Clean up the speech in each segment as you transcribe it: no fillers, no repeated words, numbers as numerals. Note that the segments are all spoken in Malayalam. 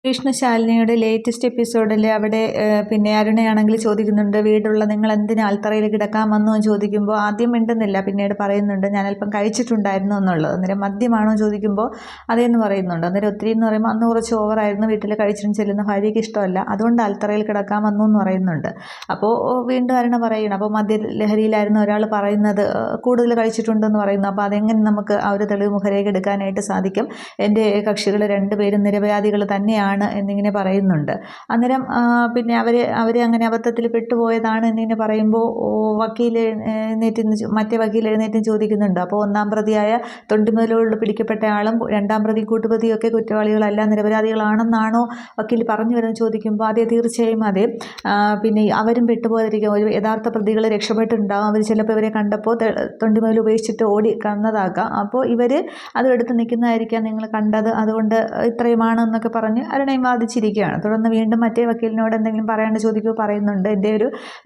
കൃഷ്ണശാലിനിയുടെ ലേറ്റസ്റ്റ് എപ്പിസോഡിൽ അവിടെ പിന്നെ അരുണയാണെങ്കിൽ ചോദിക്കുന്നുണ്ട്, വീടുള്ള നിങ്ങൾ എന്തിനാ ആൽത്തറയിൽ കിടക്കാൻ വന്നു എന്ന് ചോദിക്കുമ്പോൾ ആദ്യം മിണ്ടുന്നില്ല, പിന്നീട് പറയുന്നുണ്ട് ഞാൻ അല്പം കഴിച്ചിട്ടുണ്ടായിരുന്നു എന്നുള്ളത്. അന്നേരം മദ്യമാണോ ചോദിക്കുമ്പോൾ അതേന്ന് പറയുന്നുണ്ട്. അന്നേരം ഒത്തിരി എന്ന് പറയുമ്പോൾ അന്ന് കുറച്ച് ഓവറായിരുന്നു, വീട്ടിൽ കഴിച്ചിട്ട് ചെല്ലുന്ന ഭാര്യയ്ക്ക് ഇഷ്ടമല്ല, അതുകൊണ്ട് ആൽത്തറയിൽ കിടക്കാൻ വന്നു എന്ന് പറയുന്നുണ്ട്. അപ്പോൾ വീണ്ടും അരുണ പറയണം, അപ്പോൾ മദ്യലഹരിയിലായിരുന്നു ഒരാൾ പറയുന്നത് കൂടുതൽ കഴിച്ചിട്ടുണ്ടെന്ന് പറയുന്നു. അപ്പോൾ അതെങ്ങനെ നമുക്ക് ആ ഒരു തെളിവ് മുഖരേഖ എടുക്കാനായിട്ട് സാധിക്കും? എൻ്റെ കക്ഷികൾ രണ്ടുപേരും നിരപരാധികൾ തന്നെയാണ് എന്നിങ്ങനെ പറയുന്നുണ്ട്. അന്നേരം പിന്നെ അവരെ അങ്ങനെ അബദ്ധത്തിൽ പെട്ടുപോയതാണ് എന്നിങ്ങനെ പറയുമ്പോൾ വക്കീൽ മറ്റേ വക്കീൽ എഴുന്നേറ്റും ചോദിക്കുന്നുണ്ട്, അപ്പോൾ ഒന്നാം പ്രതിയായ തൊണ്ടിമുതലോട് പിടിക്കപ്പെട്ട ആളും രണ്ടാം പ്രതി കൂട്ടുപ്രതിയൊക്കെ കുറ്റവാളികളല്ല, നിരപരാധികളാണെന്നാണോ വക്കീൽ പറഞ്ഞു വരുന്നത് ചോദിക്കുമ്പോൾ അതെ, തീർച്ചയായും അതെ. പിന്നെ അവരും പെട്ടുപോയിരിക്കും, ഒരു യഥാർത്ഥ പ്രതികൾ രക്ഷപ്പെട്ടിട്ടുണ്ടാകും, അവർ ചിലപ്പോൾ ഇവരെ കണ്ടപ്പോൾ തൊണ്ടിമുതൽ ഉപേക്ഷിച്ചിട്ട് ഓടി കന്നതാക്കാം, അപ്പോൾ ഇവർ അതും എടുത്ത് നിൽക്കുന്നതായിരിക്കാം നിങ്ങൾ കണ്ടത്, അതുകൊണ്ട് ഇത്രയുമാണെന്നൊക്കെ പറഞ്ഞ് അരുണയും വാദിച്ചിരിക്കുകയാണ്. തുടർന്ന് വീണ്ടും മറ്റേ വക്കീലിനോട് എന്തെങ്കിലും പറയാണ്ട് ചോദിക്കുമ്പോൾ പറയുന്നുണ്ട്,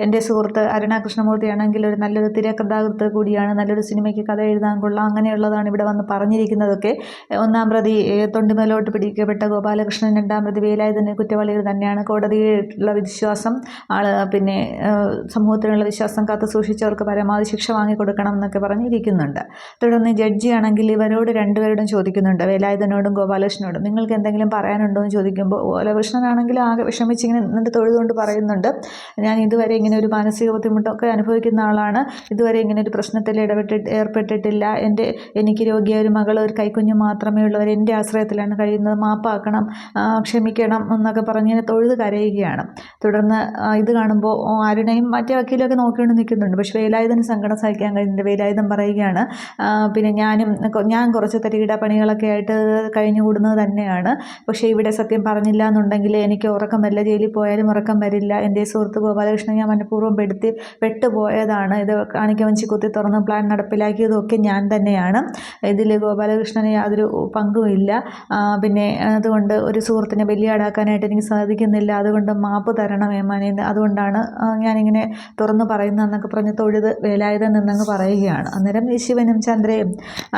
എൻ്റെ സുഹൃത്ത് അരുണ കൃഷ്ണമൂർത്തി ആണെങ്കിൽ ഒരു നല്ലൊരു തിരക്കഥാകൃത്ത് കൂടിയാണ്, നല്ലൊരു സിനിമയ്ക്ക് കഥ എഴുതാൻ കൊള്ളാം, അങ്ങനെയുള്ളതാണ് ഇവിടെ വന്ന് പറഞ്ഞിരിക്കുന്നതൊക്കെ. ഒന്നാം പ്രതി തൊണ്ടിമുതലോട്ട് പിടിക്കപ്പെട്ട ഗോപാലകൃഷ്ണൻ, രണ്ടാം പ്രതി വേലായുധന് കുറ്റവാളികൾ തന്നെയാണ്, കോടതിയിലുള്ള വിശ്വാസം പിന്നെ സമൂഹത്തിനുള്ള വിശ്വാസം കാത്തു സൂക്ഷിച്ചവർക്ക് പരമാവധി ശിക്ഷ വാങ്ങിക്കൊടുക്കണം എന്നൊക്കെ പറഞ്ഞിരിക്കുന്നുണ്ട്. തുടർന്ന് ജഡ്ജിയാണെങ്കിൽ ഇവരോട് രണ്ടുപേരോടും ചോദിക്കുന്നുണ്ട്, വേലായുധനോടും ഗോപാലകൃഷ്ണനോടും, നിങ്ങൾക്ക് എന്തെങ്കിലും പറയാനുണ്ടോ എന്ന് ചോദിക്കുമ്പോൾ ഗോപാലകൃഷ്ണനാണെങ്കിൽ ആകെ വിഷമിച്ചിങ്ങനെ എന്നിട്ട് തൊഴുതുകൊണ്ട് പറയുന്നുണ്ട്, ഞാൻ ഇതുവരെ ഇങ്ങനെ ഒരു മാനസിക ബുദ്ധിമുട്ടൊക്കെ അനുഭവിക്കുന്ന ആളാണ്, ഇതുവരെ ഇങ്ങനെ ഒരു പ്രശ്നത്തിൽ ഏർപ്പെട്ടിട്ടില്ല, എനിക്ക് രോഗിയായ ഒരു മകൾ, ഒരു കൈക്കുഞ്ഞ് മാത്രമേ ഉള്ളവർ, എൻ്റെ ആശ്രയത്തിലാണ് കഴിയുന്നത്, മാപ്പാക്കണം, ക്ഷമിക്കണം എന്നൊക്കെ പറഞ്ഞ് തൊഴുത് കരയുകയാണ്. തുടർന്ന് ഇത് കാണുമ്പോൾ അരുണയും മറ്റേ വക്കീലൊക്കെ നോക്കിക്കൊണ്ട് നിൽക്കുന്നുണ്ട്. പക്ഷേ വേലായുധന് സങ്കടം സഹിക്കാൻ കഴിയുന്നുണ്ട്. വേലായുധൻ പറയുകയാണ്, പിന്നെ ഞാൻ കുറച്ച് തരികിട പണികളൊക്കെ ആയിട്ട് കഴിഞ്ഞുകൂടുന്നത് തന്നെയാണ്, പക്ഷേ ഇവിടെ സത്യം പറഞ്ഞില്ല എന്നുണ്ടെങ്കിൽ എനിക്ക് ഉറക്കം വരില്ല, ജയിലിൽ പോയാലും ഉറക്കം വരില്ല, എൻ്റെ സുഹൃത്ത് ഗോപാലകൃഷ്ണൻ ഞാൻ മനഃപൂർവ്വം പെട്ടുപോയതാണ്, ഇത് കാണിക്കവഞ്ചി കുത്തി തുറന്ന് പ്ലാൻ നടപ്പിലാക്കിയതും ഒക്കെ ഞാൻ തന്നെയാണ്, ഇതിൽ ഗോപാലകൃഷ്ണന് യാതൊരു പങ്കുമില്ല, പിന്നെ അതുകൊണ്ട് ഒരു സുഹൃത്തിനെ ബലിയാടാക്കാനായിട്ട് എനിക്ക് സാധിക്കുന്നില്ല, അതുകൊണ്ട് മാപ്പ് തരണം ഏമാനെ, അതുകൊണ്ടാണ് ഞാനിങ്ങനെ തുറന്നു പറയുന്നതെന്നൊക്കെ പറഞ്ഞ് തൊഴുത് വേലായുധൻ നിന്നങ്ങ് പറയുകയാണ്. അന്നേരം ശിവനും ചന്ദ്രയും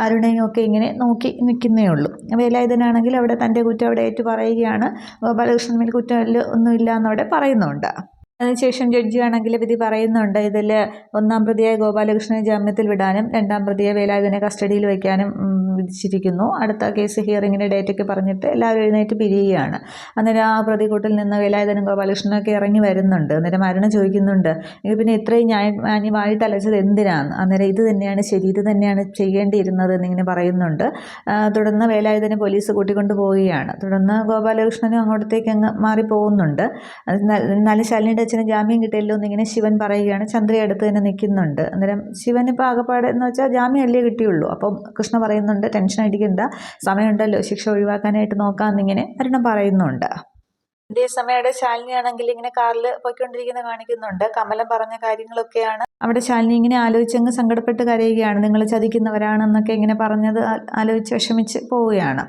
അരുണയും ഒക്കെ ഇങ്ങനെ നോക്കി നിൽക്കുന്നേ ഉള്ളൂ. വേലായുധനാണെങ്കിൽ അവിടെ തൻ്റെ കുറ്റം അവിടെ ഏറ്റു പറയുകയാണ്, ഗോപാലകൃഷ്ണൻ മേൽ കുറ്റം ഒന്നുമില്ല എന്നവിടെ പറയുന്നുണ്ട്. അതിനുശേഷം ജഡ്ജിയാണെങ്കിൽ വിധി പറയുന്നുണ്ട്, ഇതിൽ ഒന്നാം പ്രതിയായ ഗോപാലകൃഷ്ണനെ ജാമ്യത്തിൽ വിടാനും രണ്ടാം പ്രതിയെ വേലായുധനെ കസ്റ്റഡിയിൽ വയ്ക്കാനും വിധിച്ചിരിക്കുന്നു. അടുത്ത കേസ് ഹിയറിങ്ങിൻ്റെ ഡേറ്റൊക്കെ പറഞ്ഞിട്ട് എല്ലാവരും എഴുന്നേറ്റ് പിരിയുകയാണ്. അന്നേരം ആ പ്രതികൂട്ടിൽ നിന്ന് വേലായുധനും ഗോപാലകൃഷ്ണനൊക്കെ ഇറങ്ങി വരുന്നുണ്ട്. അന്നേരം അരുണ ചോദിക്കുന്നുണ്ട്, പിന്നെ ഇത്രയും മാന്യമായിട്ട് അലച്ചത് എന്തിനാണ്? അന്നേരം ഇത് തന്നെയാണ് ശരി, ഇത് തന്നെയാണ് ചെയ്യേണ്ടിയിരുന്നത് എന്നിങ്ങനെ പറയുന്നുണ്ട്. തുടർന്ന് വേലായുധനെ പോലീസ് കൂട്ടിക്കൊണ്ട് പോവുകയാണ്. തുടർന്ന് ഗോപാലകൃഷ്ണനും അങ്ങോട്ടത്തേക്ക് അങ്ങ് മാറിപ്പോകുന്നുണ്ട്. എന്നാലും ശാലിനിയുടെ അച്ഛന് ജാമ്യം കിട്ടിയല്ലോ എന്നിങ്ങനെ ശിവൻ പറയുകയാണ്. ചന്ദ്ര അടുത്ത് തന്നെ നിൽക്കുന്നുണ്ട്. അന്നേരം ശിവൻ ഇപ്പോൾ ആകപ്പാട് എന്ന് വെച്ചാൽ ജാമ്യമല്ലേ കിട്ടിയുള്ളൂ, അപ്പം കൃഷ്ണ പറയുന്നുണ്ട് ടെൻഷൻ അടിക്കണ്ട, സമയമുണ്ടല്ലോ, ശിക്ഷ ഒഴിവാക്കാനായിട്ട് നോക്കാമെന്നിങ്ങനെ അരുണ പറയുന്നുണ്ട്. അതേസമയം അവിടെ ശാലിനിയാണെങ്കിൽ ഇങ്ങനെ കാറിൽ പോയിക്കൊണ്ടിരിക്കുന്നത് കാണിക്കുന്നുണ്ട്. കമലം പറഞ്ഞ കാര്യങ്ങളൊക്കെയാണ് അവിടെ ശാലിനി ഇങ്ങനെ ആലോചിച്ചങ്ങ് സങ്കടപ്പെട്ട് കരയുകയാണ്. നിങ്ങൾ ചതിക്കുന്നവരാണെന്നൊക്കെ ഇങ്ങനെ പറഞ്ഞത് ആലോചിച്ച് വിഷമിച്ച് പോവുകയാണ്.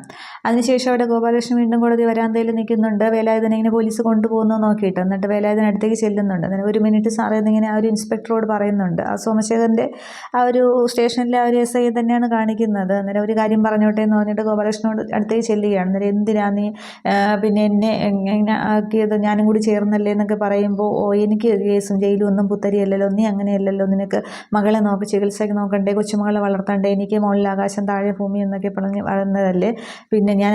അതിനുശേഷം അവിടെ ഗോപാലകൃഷ്ണൻ വീണ്ടും കോടതി വരാന്തയിൽ നിൽക്കുന്നുണ്ട്. വേലായുധനെ ഇങ്ങനെ പോലീസ് കൊണ്ടുപോകുന്നത് നോക്കിയിട്ട്, എന്നിട്ട് വേലായുധൻ അടുത്തേക്ക് ചെല്ലുന്നുണ്ട്. എന്നിട്ട് ഒരു മിനിറ്റ് സാറേ എന്നിങ്ങനെ ആ ഒരു ഇൻസ്പെക്ടറോട് പറയുന്നുണ്ട്. ആ സോമശേഖരൻ്റെ ആ ഒരു സ്റ്റേഷനിലെ ആ ഒരു SI തന്നെയാണ് കാണിക്കുന്നത്. അന്നേരം ഒരു കാര്യം പറഞ്ഞോട്ടെ എന്ന് പറഞ്ഞിട്ട് ഗോപാലകൃഷ്ണനോട് അടുത്തേക്ക് ചെല്ലുകയാണ്. അന്നേരം എന്തിനാ നീ പിന്നെ എന്നെ ഇങ്ങനെ ആക്കിയത്, ഞാനും കൂടി ചേർന്നല്ലേ എന്നൊക്കെ പറയുമ്പോൾ, എനിക്ക് കേസും ജയിലും ഒന്നും പുത്തരിയല്ലല്ലോ, നീ അങ്ങനെയല്ലല്ലോ, നിനക്ക് മകളെ ചികിത്സയ്ക്ക് നോക്കണ്ടേ, കൊച്ചുമകളെ വളർത്തണ്ടേ, എനിക്ക് മുകളിൽ ആകാശം താഴെ ഭൂമി എന്നൊക്കെ പറഞ്ഞ് വളർന്നതല്ലേ, പിന്നെ ഞാൻ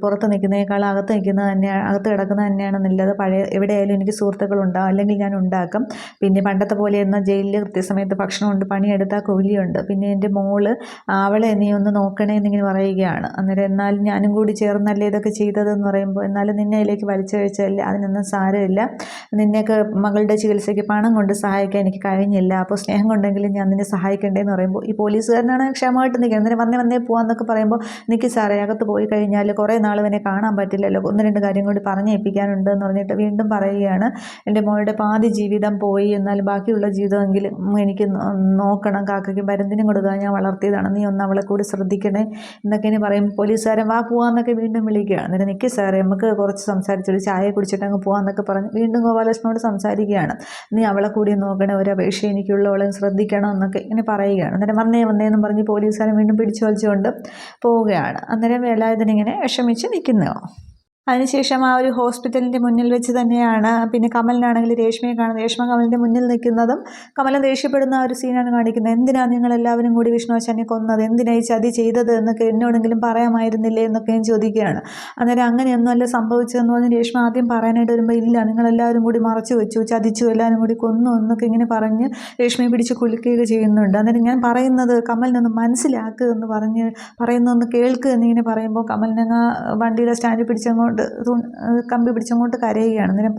പുറത്ത് നിൽക്കുന്നതിനേക്കാൾ അകത്ത് കിടക്കുന്നത് തന്നെയാണ് നല്ലത്, എവിടെയായാലും എനിക്ക് സുഹൃത്തുക്കളുണ്ടാകും, അല്ലെങ്കിൽ ഞാൻ ഉണ്ടാക്കും, പിന്നെ പണ്ടത്തെ പോലെ എന്ന ജയിലിൽ കൃത്യസമയത്ത് ഭക്ഷണമുണ്ട്, പണിയെടുത്താൽ കൂലിയുണ്ട്, പിന്നെ എൻ്റെ മോള് അവളെ നീ ഒന്ന് നോക്കണേ എന്നിങ്ങനെ പറയുകയാണ്. അന്നേരം എന്നാലും ഞാനും കൂടി ചേർന്നല്ലേ ഇതൊക്കെ ചെയ്തതെന്ന് പറയുമ്പോൾ, എന്നാലും നിന്നെ അതിലേക്ക് വലിച്ചഴിച്ചല്ലേ, അതിനൊന്നും സാരമില്ല, നിന്നെയൊക്കെ മകളുടെ ചികിത്സയ്ക്ക് പണം കൊണ്ട് സഹായിക്കാൻ എനിക്ക് കഴിഞ്ഞില്ല, അപ്പോൾ സ്നേഹം കൊണ്ടെങ്കിലും ഞാൻ നിന്നെ സഹായിക്കണ്ടേന്ന് പറയുമ്പോൾ ഈ പോലീസുകാരനാണ് ക്ഷമമായിട്ട് നിൽക്കുന്നത്. അന്നേരം വന്നേ പോകാമെന്നൊക്കെ പറയുമ്പോൾ, നിൽക്കി സാറേ, അകത്ത് പോയി കഴിഞ്ഞാൽ കുറേ നാൾ ഇവനെ കാണാൻ പറ്റില്ലല്ലോ, ഒന്ന് രണ്ട് കാര്യം കൂടി പറഞ്ഞേൽപ്പിക്കാനുണ്ട് എന്ന് പറഞ്ഞിട്ട് വീണ്ടും പറയുകയാണ്, എൻ്റെ മോളുടെ പാതി ജീവിതം പോയി, എന്നാലും ബാക്കിയുള്ള ജീവിതമെങ്കിലും എനിക്ക് നോക്കണം, കാക്കയ്ക്കും പരുന്തിനും കൊടുക്കാൻ ഞാൻ വളർത്തിയതാണ്, നീ ഒന്ന് അവളെ കൂടി ശ്രദ്ധിക്കണേ എന്നൊക്കെ ഇനി പറയും. പോലീസുകാരൻ വാ പോകാമെന്നൊക്കെ വീണ്ടും വിളിക്കുകയാണ്. അന്നേരം നിൽക്കി സാറേ, നമുക്ക് കുറച്ച് സംസാരിച്ചൊരു ചായ കുടിച്ചിട്ട് അങ്ങ് പോകാമെന്നൊക്കെ പറഞ്ഞ് വീണ്ടും ഗോപാലകൃഷ്ണനോട് സംസാരിക്കുകയാണ്. നീ അവളെ കൂടി നോക്കണേ, ഒരു അപേക്ഷ എനിക്കുള്ള, അവളെ ശ്രദ്ധിക്കണം എന്നൊക്കെ ഇങ്ങനെ പറയുകയാണ്. അന്നേരം വന്നേന്നും പറഞ്ഞ് പോലീസുകാരൻ വീണ്ടും പിടിച്ചു വലിച്ചുകൊണ്ട് പോവുകയാണ്. അന്നേരം വേലായുധൻ ഇങ്ങനെ വിഷമിച്ച് നിൽക്കുന്നു. അതിനുശേഷം ആ ഒരു ഹോസ്പിറ്റലിൻ്റെ മുന്നിൽ വെച്ച് തന്നെയാണ് പിന്നെ കമലിനാണെങ്കിൽ രേഷ്മയെ കാണുന്നത്. രേഷ്മ കമലിൻ്റെ മുന്നിൽ നിൽക്കുന്നതും കമലൻ ദേഷ്യപ്പെടുന്ന ആ ഒരു സീനാണ് കാണിക്കുന്നത്. എന്തിനാണ് നിങ്ങളെല്ലാവരും കൂടി വിഷ്ണുവശാനെ കൊന്നത്, എന്തിനായി ചതി ചെയ്തത് എന്നൊക്കെ എന്നോടെങ്കിലും പറയാമായിരുന്നില്ലേ എന്നൊക്കെ ഞാൻ ചോദിക്കുകയാണ്. അന്നേരം അങ്ങനെയൊന്നുമല്ല സംഭവിച്ചതെന്ന് പറഞ്ഞ് രേഷ്മ ആദ്യം പറയാനായിട്ട് വരുമ്പോൾ ഇല്ല, നിങ്ങളെല്ലാവരും കൂടി മറച്ചു വെച്ചു, ചതിച്ചു, എല്ലാവരും കൂടി കൊന്നു എന്നൊക്കെ ഇങ്ങനെ പറഞ്ഞ് രേഷ്മയെ പിടിച്ച് കുലുക്കുകയൊക്കെ ചെയ്യുന്നുണ്ട്. അന്നേരം ഞാൻ പറയുന്നത് കമലിനൊന്ന് മനസ്സിലാക്കുക എന്ന് പറഞ്ഞ് പറയുന്നൊന്ന് കേൾക്കുക എന്നിങ്ങനെ പറയുമ്പോൾ കമലിനങ്ങ് വണ്ടിയുടെ സ്റ്റാൻഡിൽ പിടിച്ചങ്ങോട്ട് കമ്പി പിടിച്ചങ്ങോട്ട് കരയുകയാണ്. അന്നേരം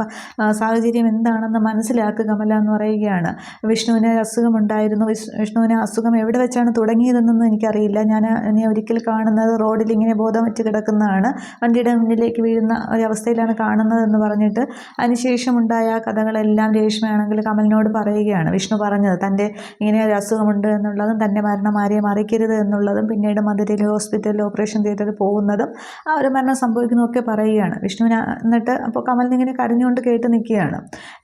സാഹചര്യം എന്താണെന്ന് മനസ്സിലാക്കുക കമല എന്ന് പറയുകയാണ്. വിഷ്ണുവിന് അസുഖമുണ്ടായിരുന്നു, വിഷ്ണുവിന് അസുഖം എവിടെ വെച്ചാണ് തുടങ്ങിയതെന്നൊന്നും എനിക്കറിയില്ല. ഞാൻ എന്നെ ഒരിക്കൽ കാണുന്നത് റോഡിൽ ഇങ്ങനെ ബോധമറ്റ് കിടക്കുന്നതാണ്, വണ്ടിയുടെ മുന്നിലേക്ക് വീഴുന്ന ഒരവസ്ഥയിലാണ് കാണുന്നതെന്ന് പറഞ്ഞിട്ട് അതിനുശേഷമുണ്ടായ കഥകളെല്ലാം രേഷ്മയാണെങ്കിൽ കമലിനോട് പറയുകയാണ്. വിഷ്ണു പറഞ്ഞത് തൻ്റെ ഇങ്ങനെ ഒരു അസുഖമുണ്ട് എന്നുള്ളതും തൻ്റെ മരണം ആരെയും അറിയിക്കരുത് എന്നുള്ളതും പിന്നീട് മധുരയിൽ ഹോസ്പിറ്റലിൽ ഓപ്പറേഷൻ തിയേറ്ററിൽ പോകുന്നതും ആ ഒരു മരണം സംഭവിക്കുന്നതൊക്കെ പറയുകയാണ് വിഷ്ണുവിന്. എന്നിട്ട് അപ്പോൾ കമലിനിങ്ങനെ കരഞ്ഞുകൊണ്ട് കേട്ട് നിൽക്കുകയാണ്.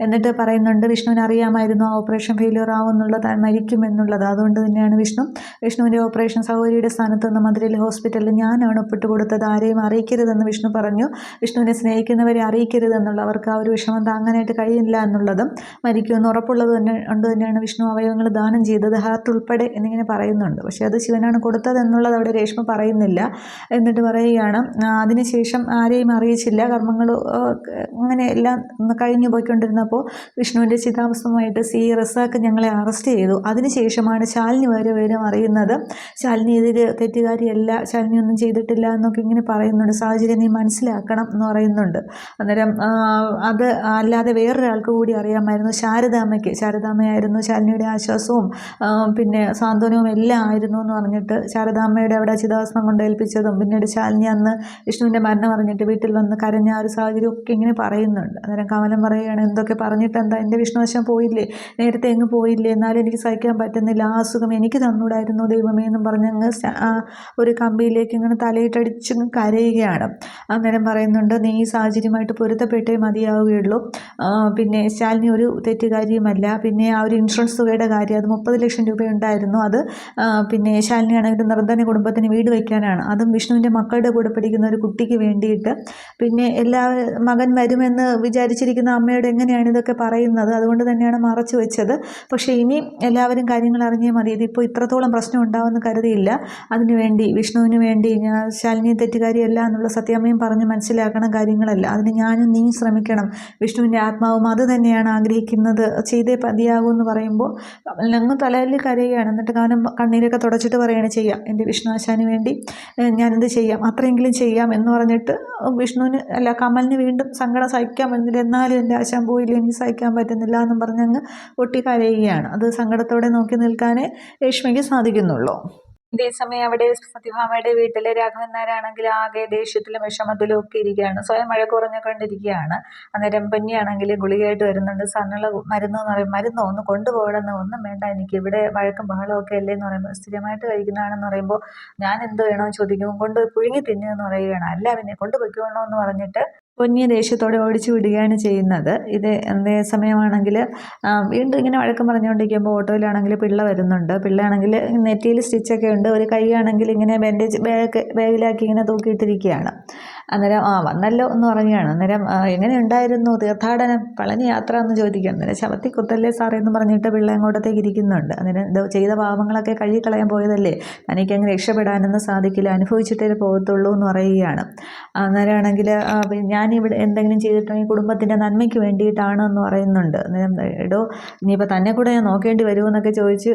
എന്നിട്ട് പറയുന്നുണ്ട് വിഷ്ണുവിന് അറിയാമായിരുന്നു ആ ഓപ്പറേഷൻ ഫെയിലിയർ ആവുമെന്നുള്ളത്, താൻ മരിക്കും എന്നുള്ളത്. അതുകൊണ്ട് തന്നെയാണ് വിഷ്ണുവിൻ്റെ ഓപ്പറേഷൻ സൗകര്യയുടെ സ്ഥാനത്ത് നിന്ന് മധുരയിൽ ഹോസ്പിറ്റലിൽ ഞാനാണ് ഒപ്പിട്ട് കൊടുത്തത്, ആരെയും അറിയിക്കരുതെന്ന് വിഷ്ണു പറഞ്ഞു. വിഷ്ണുവിനെ സ്നേഹിക്കുന്നവരെ അറിയിക്കരുതെന്നുള്ള, അവർക്ക് ആ ഒരു വിഷമം താങ്ങാനായിട്ട് കഴിയില്ല എന്നുള്ളതും മരിക്കുമെന്ന് ഉറപ്പുള്ളത് തന്നെയാണ് വിഷ്ണു അവയവങ്ങൾ ദാനം ചെയ്തത്, ഹാർട്ട് ഉൾപ്പെടെ എന്നിങ്ങനെ പറയുന്നുണ്ട്. പക്ഷേ അത് ശിവനാണ് കൊടുത്തത് എന്നുള്ളത് അവിടെ രേഷ്മ പറയുന്നില്ല. എന്നിട്ട് പറയുകയാണ് അതിനുശേഷം ആരെയും അറിയിച്ചില്ല, കർമ്മങ്ങൾ അങ്ങനെ എല്ലാം കഴിഞ്ഞു പോയിക്കൊണ്ടിരുന്നപ്പോൾ വിഷ്ണുവിൻ്റെ ചിതാഭസ്മമായിട്ട് റസാക്ക് ഞങ്ങളെ അറസ്റ്റ് ചെയ്തു. അതിനുശേഷമാണ് ശാലിനി വരും അറിയുന്നത്. ശാലിനി ഇതിൽ തെറ്റുകാരിയല്ല, ശാലിനി ഒന്നും ചെയ്തിട്ടില്ല എന്നൊക്കെ ഇങ്ങനെ പറയുന്നുണ്ട്. സാഹചര്യം നീ മനസ്സിലാക്കണം എന്ന് പറയുന്നുണ്ട്. അന്നേരം അത് അല്ലാതെ വേറൊരാൾക്ക് കൂടി അറിയാമായിരുന്നു, ശാരദാമ്മയായിരുന്നു ശാലിനിയുടെ ആശ്വാസവും പിന്നെ സാന്ത്വനവും എല്ലാം ആയിരുന്നു എന്ന് പറഞ്ഞിട്ട് ശാരദാമ്മയുടെ അവിടെ ചിതാഭസ്മം കൊണ്ട് ഏൽപ്പിച്ചതും പിന്നീട് ശാലിനി അന്ന് വിഷ്ണുവിൻ്റെ മരണം അറിഞ്ഞിട്ട് വീട്ടിൽ വന്ന് കരഞ്ഞ ആ ഒരു സാഹചര്യമൊക്കെ ഇങ്ങനെ പറയുന്നുണ്ട്. അന്നേരം കമലൻ പറയുകയാണ് എന്തൊക്കെ പറഞ്ഞിട്ട് എന്താ, എൻ്റെ വിഷ്ണുവശം പോയില്ലേ, നേരത്തെ എങ്ങ് പോയില്ലേ, എന്നാലും എനിക്ക് സഹിക്കാൻ പറ്റുന്നില്ല, ആ അസുഖം എനിക്ക് തന്നൂടായിരുന്നു ദൈവമേ എന്നും പറഞ്ഞങ്ങ് ഒരു കമ്പിയിലേക്ക് ഇങ്ങനെ തലയിട്ടടിച്ച് കരയുകയാണ്. അന്നേരം പറയുന്നുണ്ട് നീ ഈ സാഹചര്യമായിട്ട് പൊരുത്തപ്പെട്ടേ മതിയാവുകയുള്ളൂ, പിന്നെ ശാലിനി ഒരു തെറ്റുകാരിയുമല്ല, പിന്നെ ആ ഒരു ഇൻഷുറൻസ് തുകയുടെ കാര്യം അത് 30 ലക്ഷം രൂപയുണ്ടായിരുന്നു, അത് പിന്നെ ശാലിനിയാണെങ്കിൽ നിർധന കുടുംബത്തിന് വീട് വയ്ക്കാനാണ്, അതും വിഷ്ണുവിൻ്റെ മക്കളുടെ കൂടെ പഠിക്കുന്ന ഒരു കുട്ടിക്ക് വേണ്ടിയിട്ട്. പിന്നെ മകൻ വരുമെന്ന് വിചാരിച്ചിരിക്കുന്ന അമ്മയോട് എങ്ങനെയാണ് ഇതൊക്കെ പറയുന്നത്, അതുകൊണ്ട് തന്നെയാണ് മറച്ചു വെച്ചത്. പക്ഷേ ഇനി എല്ലാവരും കാര്യങ്ങൾ അറിഞ്ഞേ മതി, ഇതിപ്പോൾ ഇത്രത്തോളം പ്രശ്നം ഉണ്ടാവുമെന്ന് കരുതിയില്ല, അതിനുവേണ്ടി വിഷ്ണുവിന് വേണ്ടി ശാലിനി തെറ്റുകാരിയല്ല എന്നുള്ള സത്യാമ്മയും പറഞ്ഞ് മനസ്സിലാക്കണം കാര്യങ്ങളല്ല, അതിന് ഞാനും നീ ശ്രമിക്കണം, വിഷ്ണുവിൻ്റെ ആത്മാവും അത് തന്നെയാണ് ആഗ്രഹിക്കുന്നത്, ചെയ്തേ മതിയാകൂ എന്ന് പറയുമ്പോൾ അങ്ങ് തലയിൽ കരയുകയാണ്. എന്നിട്ട് കണ്ണീരൊക്കെ തുടച്ചിട്ട് പറയുകയാണ് ചെയ്യാം, എൻ്റെ വിഷ്ണുവാശാന് വേണ്ടി ഞാനിത് ചെയ്യാം, അത്രയെങ്കിലും ചെയ്യാം എന്ന് പറഞ്ഞിട്ട് കമലിന് വീണ്ടും സങ്കടം സഹിക്കാൻ പറ്റുന്നില്ല, എന്നാലും എൻ്റെ ആശാൻ പോയില്ല, എനിക്ക് സഹിക്കാൻ പറ്റുന്നില്ല എന്നും പറഞ്ഞങ്ങ് പൊട്ടിക്കരയുകയാണ്. അത് സങ്കടത്തോടെ നോക്കി നിൽക്കാനേ രേഷ്മയ്ക്ക് സാധിക്കുന്നുള്ളൂ. അതേസമയം അവിടെ സത്യഭാമയുടെ വീട്ടിൽ രാഘവൻ നായരാണെങ്കിൽ ആകെ ദേഷ്യത്തിലും വിഷമത്തിലും ഒക്കെ ഇരിക്കുകയാണ്, സ്വയം മഴ കുറഞ്ഞുകൊണ്ടിരിക്കുകയാണ്. അന്നേരം പൊന്നിയാണെങ്കിൽ ഗുളികയായിട്ട് വരുന്നുണ്ട്. സാറിനുള്ള മരുന്ന് എന്ന് പറയും, മരുന്നോ ഒന്ന് കൊണ്ടുപോകണമെന്ന്, ഒന്നും വേണ്ട എനിക്ക്, ഇവിടെ വഴക്കും ബഹളമൊക്കെ അല്ലേ എന്ന് പറയുമ്പോൾ സ്ഥിരമായിട്ട് കഴിക്കുന്നതാണെന്ന് പറയുമ്പോൾ ഞാൻ എന്ത് വേണമെന്ന് ചോദിക്കുമ്പോൾ കൊണ്ടുപോയി പുഴുങ്ങി തിന്നുമെന്ന് പറയുകയാണ്. അല്ല പിന്നെ കൊണ്ടുപോയിക്കോളണമെന്ന് എന്ന് പറഞ്ഞിട്ട് പൊന്നിയെ ദേഷ്യത്തോടെ ഓടിച്ചു വിടുകയാണ് ചെയ്യുന്നത്. അതേ സമയമാണെങ്കിൽ വീണ്ടും ഇങ്ങനെ വഴക്കം പറഞ്ഞുകൊണ്ടിരിക്കുമ്പോൾ ഓട്ടോയിലാണെങ്കിൽ പിള്ള വരുന്നുണ്ട്. പിള്ളയാണെങ്കിൽ നെറ്റിയിൽ സ്റ്റിച്ചൊക്കെ ഉണ്ട്, ഒരു കൈയാണെങ്കിൽ ഇങ്ങനെ ബാഗിലാക്കി ഇങ്ങനെ തൂക്കിയിട്ടിരിക്കുകയാണ്. അന്നേരം വന്നല്ലോ എന്ന് പറയുകയാണ്. അന്നേരം എങ്ങനെ ഉണ്ടായിരുന്നു തീർത്ഥാടനം, പളനി യാത്ര എന്ന് ചോദിക്കുകയാണ്. അന്നേരം ശവത്തി കുത്തല്ലേ സാറേ എന്ന് പറഞ്ഞിട്ട് പിള്ള അങ്ങോട്ടത്തേക്ക് ഇരിക്കുന്നുണ്ട്. അന്നേരം ചെയ്ത പാവങ്ങളൊക്കെ കഴുകിക്കളയാൻ പോയതല്ലേ, തനിക്കങ്ങ് രക്ഷപ്പെടാനൊന്നും സാധിക്കില്ല, അനുഭവിച്ചിട്ടേ പോകത്തുള്ളൂ എന്ന് പറയുകയാണ്. അന്നേരമാണെങ്കിൽ ഞാനിവിടെ എന്തെങ്കിലും ചെയ്തിട്ടുണ്ടെങ്കിൽ കുടുംബത്തിൻ്റെ നന്മയ്ക്ക് വേണ്ടിയിട്ടാണ് എന്ന് പറയുന്നുണ്ട്. അന്നേരം എടോ ഇനിയിപ്പോൾ തന്നെ കൂടെ ഞാൻ നോക്കേണ്ടി വരുമെന്നൊക്കെ ചോദിച്ച്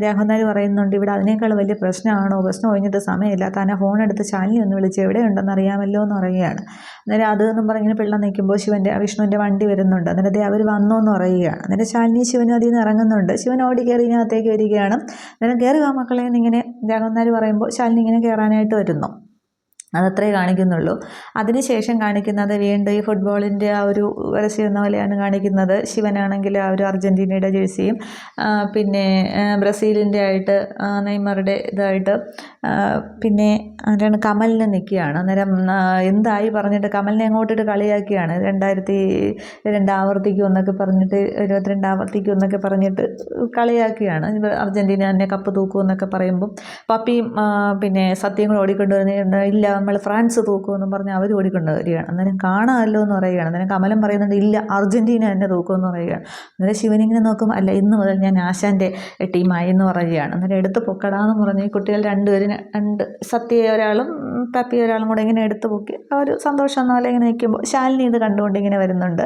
രാഘവനാർ പറയുന്നുണ്ട്. ഇവിടെ അതിനേക്കാൾ വലിയ പ്രശ്നമാണോ, പ്രശ്നം ഒഴിഞ്ഞിട്ട് സമയമില്ല, തന്നെ ഫോൺ എടുത്ത് ശാലിനി ഒന്ന് വിളിച്ച് എവിടെയുണ്ടെന്ന് അറിയാമല്ലോ എന്ന് പറയുകയാണ്. അന്നേരം അതെന്നും പറഞ്ഞിങ്ങനെ പിള്ള നിൽക്കുമ്പോൾ വിഷ്ണുവിൻ്റെ വണ്ടി വരുന്നുണ്ട്. അന്നേരത്തെ അവർ വന്നോ എന്ന് പറയുകയാണ്. അന്നേരം ശാലിനി ശിവനും അതിൽ നിന്ന് ഇറങ്ങുന്നുണ്ട്. ശിവൻ ഓടി കയറി ഇതിനകത്തേക്ക് വരികയാണ്. അന്നേരം കയറി വാ മക്കളെ എന്നിങ്ങനെ രാഘവനാർ പറയുമ്പോൾ ശാലിനി ഇങ്ങനെ കയറാനായിട്ട് വരുന്നു. അതത്രേ കാണിക്കുന്നുള്ളൂ. അതിനുശേഷം കാണിക്കുന്നത് വീണ്ടും ഈ ഫുട്ബോളിൻ്റെ ആ ഒരു പരസ്യം പോലെയാണ് കാണിക്കുന്നത്. ശിവനാണെങ്കിൽ ആ ഒരു അർജൻറ്റീനയുടെ ജേഴ്സിയും പിന്നെ ബ്രസീലിൻ്റെ ആയിട്ട് നെയ്മറുടെ ഇതായിട്ട് പിന്നെ കമലിന് നിൽക്കുകയാണ്. അന്നേരം എന്തായി പറഞ്ഞിട്ട് കമലിനെ അങ്ങോട്ടിട്ട് കളിയാക്കിയാണ്. 2022 ആവർത്തിക്കും എന്നൊക്കെ പറഞ്ഞിട്ട് 22 ആവർത്തിക്കും എന്നൊക്കെ പറഞ്ഞിട്ട് കളിയാക്കിയാണ്. അർജൻറ്റീന തന്നെ കപ്പ് തൂക്കും എന്നൊക്കെ പറയുമ്പം പപ്പിയും പിന്നെ സത്യങ്ങൾ ഓടിക്കൊണ്ടുവരുന്ന ഇല്ല നമ്മൾ ഫ്രാൻസ് തൂക്കുമെന്നും പറഞ്ഞ് അവർ ഓടിക്കൊണ്ട് വരികയാണ്. അന്നേരം കാണാമല്ലോ എന്ന് പറയുകയാണ്. അന്നേരം കമലം പറയുന്നുണ്ട് ഇല്ല അർജൻറ്റീന തന്നെ തൂക്കുമെന്ന് പറയുകയാണ്. അന്നേരം ശിവനിങ്ങനെ നോക്കും, അല്ല ഇന്ന് മുതൽ ഞാൻ ആശാൻ്റെ ടീമായി എന്ന് പറയുകയാണ്. അന്നേരം എടുത്ത് പൊക്കടാന്ന് പറഞ്ഞ് ഈ കുട്ടികൾ രണ്ടുപേരും സത്യയെ ഒരാളും പപ്പി ഒരാളും കൂടെ ഇങ്ങനെ എടുത്ത് പൊക്കി ആ ഒരു സന്തോഷം എന്ന പോലെ ഇങ്ങനെ നിൽക്കുമ്പോൾ ശാലിനി ഇത് കണ്ടുകൊണ്ട് ഇങ്ങനെ വരുന്നുണ്ട്.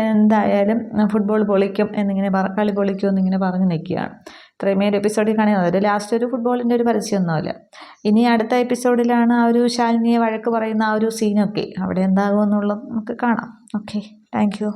എന്തായാലും ഫുട്ബോൾ പൊളിക്കും എന്നിങ്ങനെ കളി പൊളിക്കും എന്നിങ്ങനെ പറഞ്ഞ് നിൽക്കുകയാണ്. ഇത്രയുമേ ഒരു എപ്പിസോഡിൽ കാണുന്നത്. ഒരു ലാസ്റ്റ് ഒരു ഫുട്ബോളിൻ്റെ ഒരു പരസ്യമൊന്നുമില്ല. ഇനി അടുത്ത എപ്പിസോഡിലാണ് ആ ഒരു ശാലിനിയെ വഴക്ക് പറയുന്ന ആ ഒരു സീനൊക്കെ അവിടെ എന്താകുമെന്നുള്ളത് നമുക്ക് കാണാം. Okay, thank you.